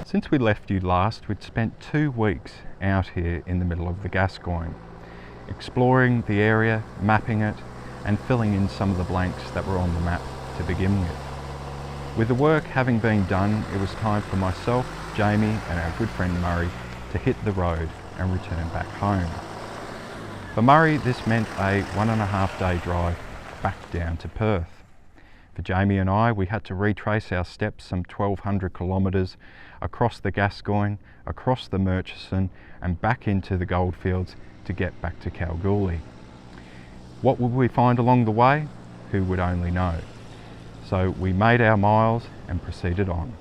Since we left you last, we'd spent 2 weeks out here in the middle of the Gascoyne, exploring the area, mapping it, and filling in some of the blanks that were on the map to begin with. With the work having been done, it was time for myself, Jamie, and our good friend Murray to hit the road and return back home. For Murray, this meant a 1.5 day drive back down to Perth. For Jamie and I, we had to retrace our steps some 1,200 kilometres across the Gascoyne, across the Murchison, and back into the goldfields to get back to Kalgoorlie. What would we find along the way? Who would only know? So we made our miles and proceeded on.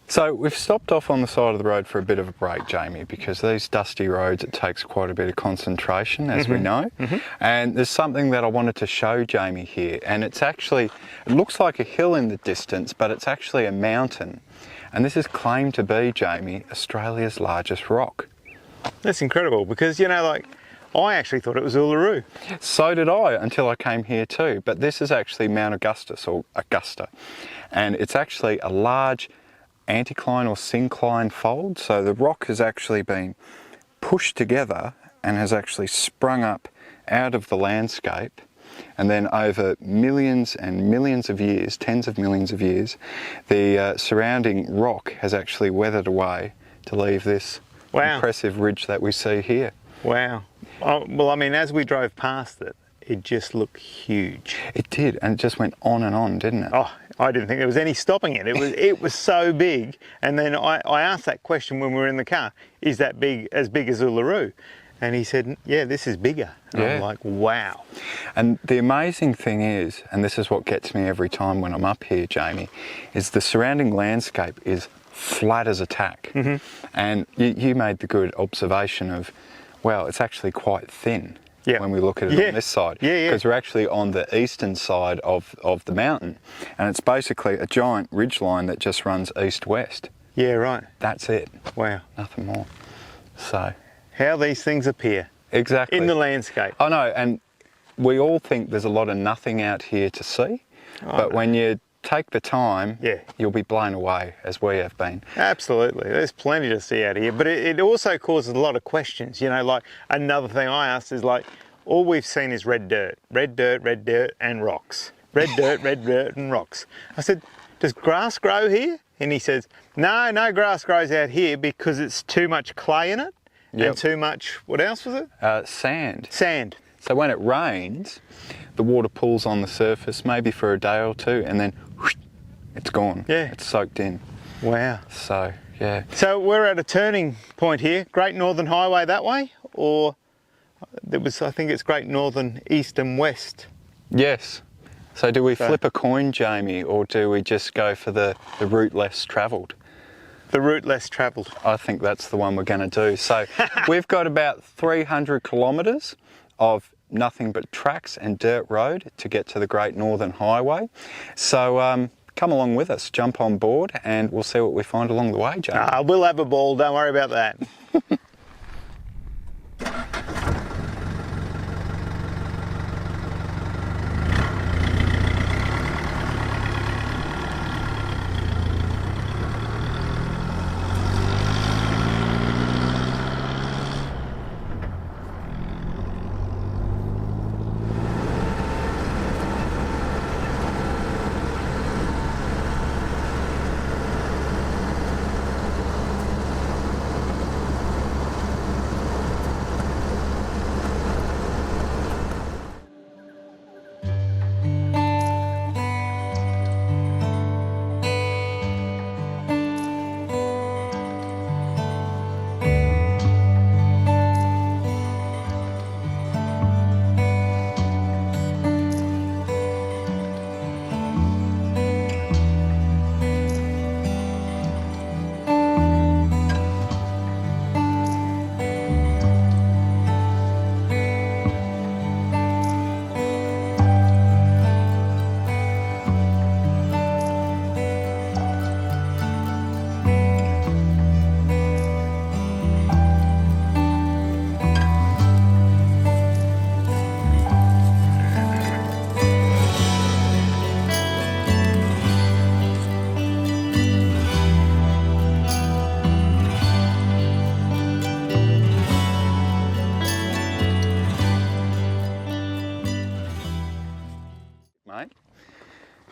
So we've stopped off on the side of the road for a bit of a break, Jamie, because these dusty roads, it takes quite a bit of concentration, as we know. And there's something that I wanted to show Jamie here, and it's actually, it looks like a hill in the distance, but it's actually a mountain. And this is claimed to be, Jamie, Australia's largest rock. That's incredible, because, you know, like, I actually thought it was Uluru. So did I, until I came here too. But this is actually Mount Augustus, or Augusta. And it's actually a large anticline or syncline fold, so the rock has actually been pushed together and has actually sprung up out of the landscape, and then over millions and millions of years, tens of millions of years, the surrounding rock has actually weathered away to leave this impressive ridge that we see here. Wow. Oh, well, I mean, as we drove past it, it just looked huge. It did, and it just went on and on, didn't it? Oh, I didn't think there was any stopping it. It was so big. And then I asked that question when we were in the car, is that as big as Uluru? And he said, yeah, this is bigger. And I'm like, wow. And the amazing thing is, and this is what gets me every time when I'm up here, Jamie, is the surrounding landscape is flat as a tack. And you made the good observation of, well, it's actually quite thin. When we look at it on this side, because we're actually on the eastern side of the mountain, and it's basically a giant ridge line that just runs east-west. Yeah, right. That's it. Wow. Nothing more. So how these things appear. Exactly. In the landscape. I know, and we all think there's a lot of nothing out here to see, but when you take the time, you'll be blown away, as we have been. Absolutely, there's plenty to see out here, but it also causes a lot of questions. You know, like another thing I asked is like, all we've seen is red dirt, and rocks. Red dirt and rocks. I said, does grass grow here? And he says, no grass grows out here because it's too much clay in it, and too much, what else was it? Sand. Sand. So when it rains, the water pools on the surface, maybe for a day or two, and then whoosh, it's gone. It's soaked in. Wow. So, yeah. So we're at a turning point here, Great Northern Highway that way, or there was, I think it's Great Northern East and West. Yes. So do we flip a coin, Jamie, or do we just go for the route less travelled? The route less travelled. I think that's the one we're going to do. So we've got about 300 kilometres of nothing but tracks and dirt road to get to the Great Northern Highway. So come along with us, jump on board, and we'll see what we find along the way, Jamie. We'll have a ball, don't worry about that.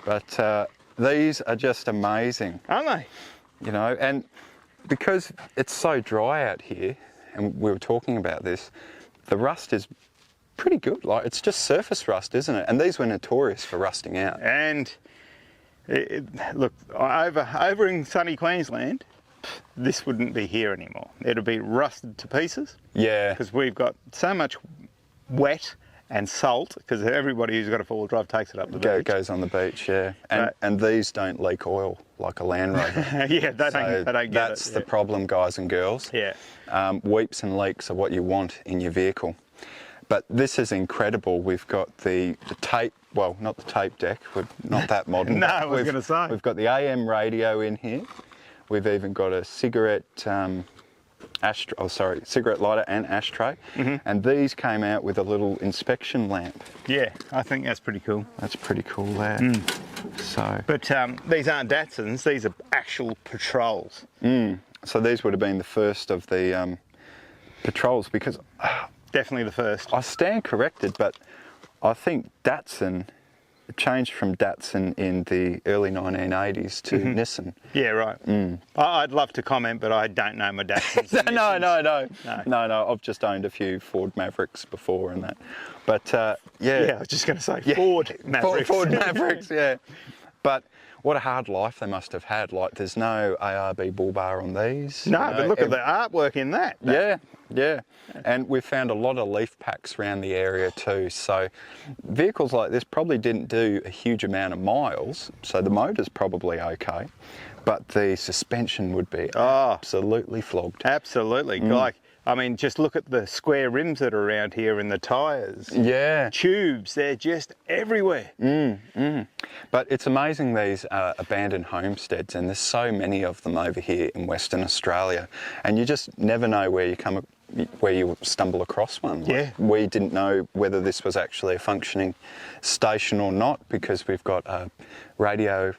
But these are just amazing, Aren't they? you know, and because it's so dry out here, and we were talking about this, the rust is pretty good. Like, it's just surface rust, isn't it? And these were notorious for rusting out. And look, over in sunny Queensland, this wouldn't be here anymore. It'd be rusted to pieces. Yeah. Because we've got so much wet and salt, because everybody who's got a four-wheel drive takes it up the beach. Goes on the beach, yeah. And these don't leak oil like a Land Rover. Yeah, they don't get it. That's the problem, guys and girls. Yeah. Weeps and leaks are what you want in your vehicle. But this is incredible. We've got the tape, well, not the tape deck, we're not that modern. No, I was going to say. We've got the AM radio in here. We've even got a cigarette cigarette lighter and ashtray. And these came out with a little inspection lamp. Yeah, I think that's pretty cool. That's pretty cool there. So, but these aren't Datsuns, these are actual patrols. So these would have been the first of the patrols, because Definitely the first. I stand corrected, but I think Datsun changed from Datsun in the early 1980s to Nissan. Yeah, right. I'd love to comment, but I don't know my Datsuns. No. I've just owned a few Ford Mavericks before and that. But yeah, I was just going to say Ford Mavericks. Ford Mavericks, yeah. But what a hard life they must have had. Like, there's no ARB bull bar on these. No, but look at the artwork in that. Yeah. And we've found a lot of leaf packs around the area too. So vehicles like this probably didn't do a huge amount of miles. So the motor's probably okay, but the suspension would be absolutely flogged. Absolutely. Like, I mean, just look at the square rims that are around here and the tyres. Yeah. Tubes, they're just everywhere. But it's amazing, these abandoned homesteads, and there's so many of them over here in Western Australia, and you just never know where you stumble across one. Like, we didn't know whether this was actually a functioning station or not, because we've got a radio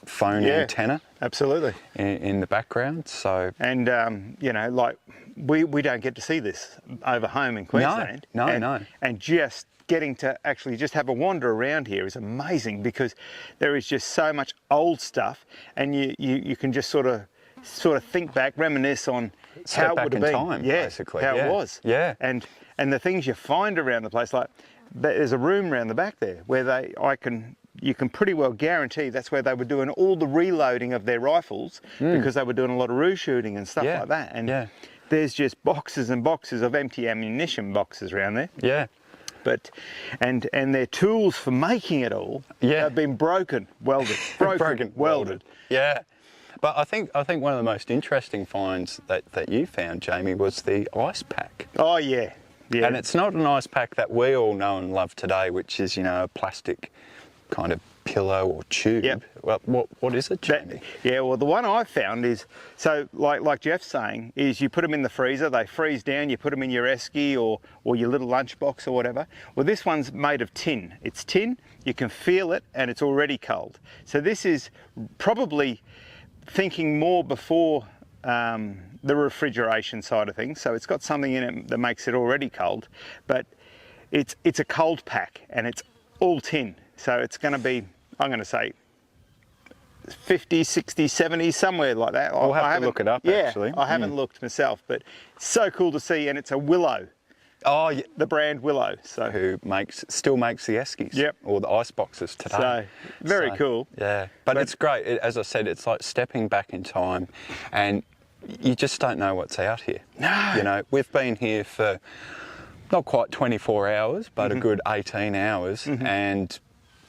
phone antenna. Absolutely. In the background. So, and you know, like, we don't get to see this over home in Queensland. No. And just getting to actually just have a wander around here is amazing, because there is just so much old stuff, and you can just sort of think back, reminisce on how it would have been. Time, basically. How it was. Yeah. And the things you find around the place, like there's a room around the back there where you can pretty well guarantee that's where they were doing all the reloading of their rifles, because they were doing a lot of roo shooting and stuff like that. And there's just boxes and boxes of empty ammunition boxes around there. Yeah. But and their tools for making it all have been broken, welded, welded. Yeah. But I think one of the most interesting finds that you found, Jamie, was the ice pack. Oh yeah. Yeah. And it's not an ice pack that we all know and love today, which is, you know, a plastic kind of pillow or tube. Yep. Well, what is it, Jamie? Well, the one I found is, so like Geoff's saying, is you put them in the freezer, they freeze down, you put them in your esky or your little lunchbox or whatever. Well, this one's made of tin. It's tin, you can feel it, and it's already cold. So this is probably thinking more before the refrigeration side of things. So it's got something in it that makes it already cold, but it's a cold pack, and it's all tin. So it's going to be, I'm going to say, 50, 60, 70, somewhere like that. I'll have to look it up, actually. I haven't looked myself, but it's so cool to see, and it's a Willow. Oh, yeah. The brand Willow. So who still makes the eskies. Yep. Or the ice boxes today. So, very cool. Yeah. But it's great. As I said, it's like stepping back in time, and you just don't know what's out here. No. You know, we've been here for not quite 24 hours, but a good 18 hours, and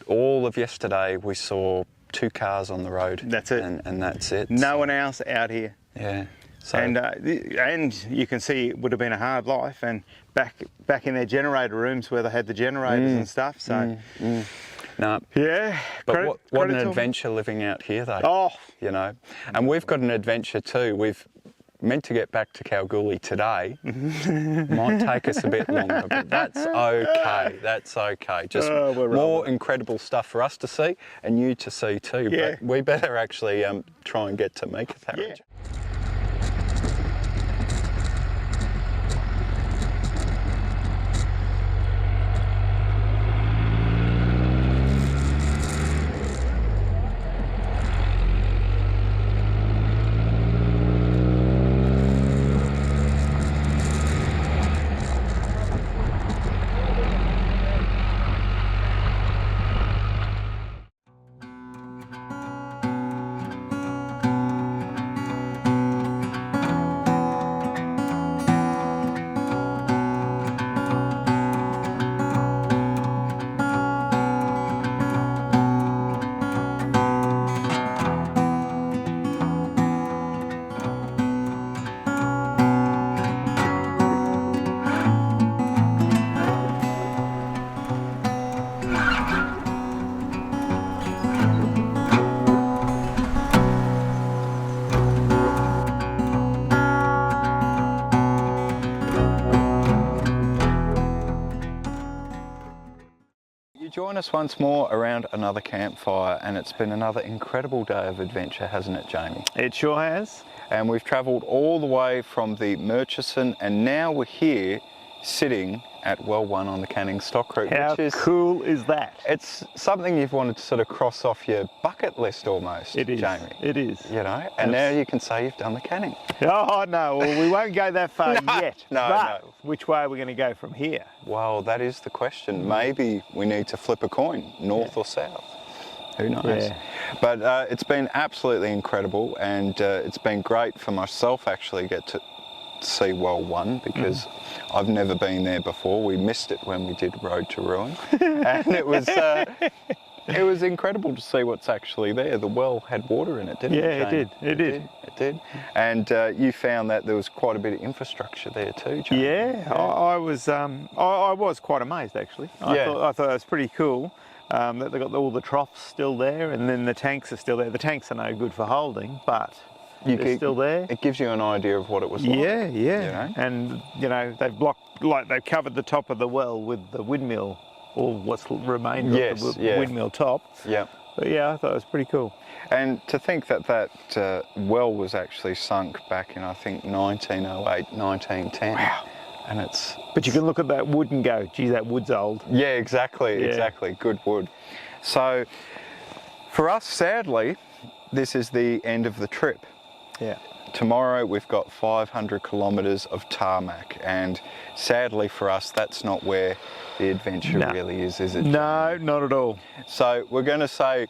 all of yesterday we saw 2 cars on the road. That's it. And that's it. No one else out here. Yeah. So, and you can see it would have been a hard life, and back in their generator rooms where they had the generators and stuff. So no. Yeah. But what an adventure living out here, though. Oh. You know, and we've got an adventure too. We've meant to get back to Kalgoorlie today. Might take us a bit longer, but that's okay. That's okay. Just more incredible stuff for us to see and you to see too. Yeah. But we better actually try and get to Meekatharra. Yeah. join us once more around another campfire, and it's been another incredible day of adventure, hasn't it, Jamie? It sure has. And we've travelled all the way from the Murchison, and now we're here sitting at Well 1 on the Canning Stock Route. How cool is that? It's something you've wanted to sort of cross off your bucket list almost, It is, Jamie. it is. You know, and now you can say you've done the Canning. Oh no, well, we won't go that far yet. No. Which way are we going to go from here? Well, that is the question. Maybe we need to flip a coin, north or south. Who knows? Yeah. But it's been absolutely incredible, and it's been great for myself actually get to see Well 1 because I've never been there before. We missed it when we did Road to Ruin, and it was incredible to see what's actually there. The well had water in it, didn't it? Yeah, Jane? it did. It did. And you found that there was quite a bit of infrastructure there too, Jane. Yeah, I was quite amazed actually. I thought it was pretty cool that they got all the troughs still there, and then the tanks are still there. The tanks are no good for holding, but they're still there. It gives you an idea of what it was like. Yeah. You know? And they've covered the top of the well with the windmill, or what's remained of the windmill top. Yeah. But yeah, I thought it was pretty cool. And to think that well was actually sunk back in, I think, 1908, 1910. Wow. And it's... But you can look at that wood and go, geez, that wood's old. Yeah, exactly. Good wood. So for us, sadly, this is the end of the trip. Yeah. Tomorrow we've got 500 kilometres of tarmac, and sadly for us, that's not where the adventure really is it? No, not at all. So we're going to say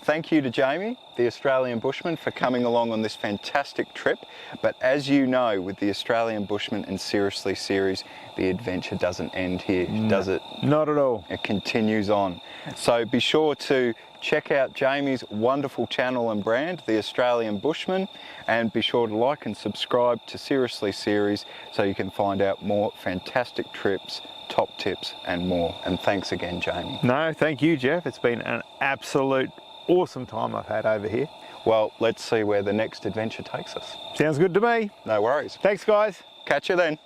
thank you to Jamie, the Australian Bushman, for coming along on this fantastic trip. But as you know, with the Australian Bushman and Seriously series, the adventure doesn't end here, does it? Not at all. It continues on. So be sure to check out Jamie's wonderful channel and brand, the Australian Bushman, and be sure to like and subscribe to Seriously series so you can find out more fantastic trips, top tips and more. And thanks again, Jamie. No, thank you, Geoff. It's been an absolute awesome time I've had over here. Well, let's see where the next adventure takes us. Sounds good to me. No worries. Thanks, guys. Catch you then.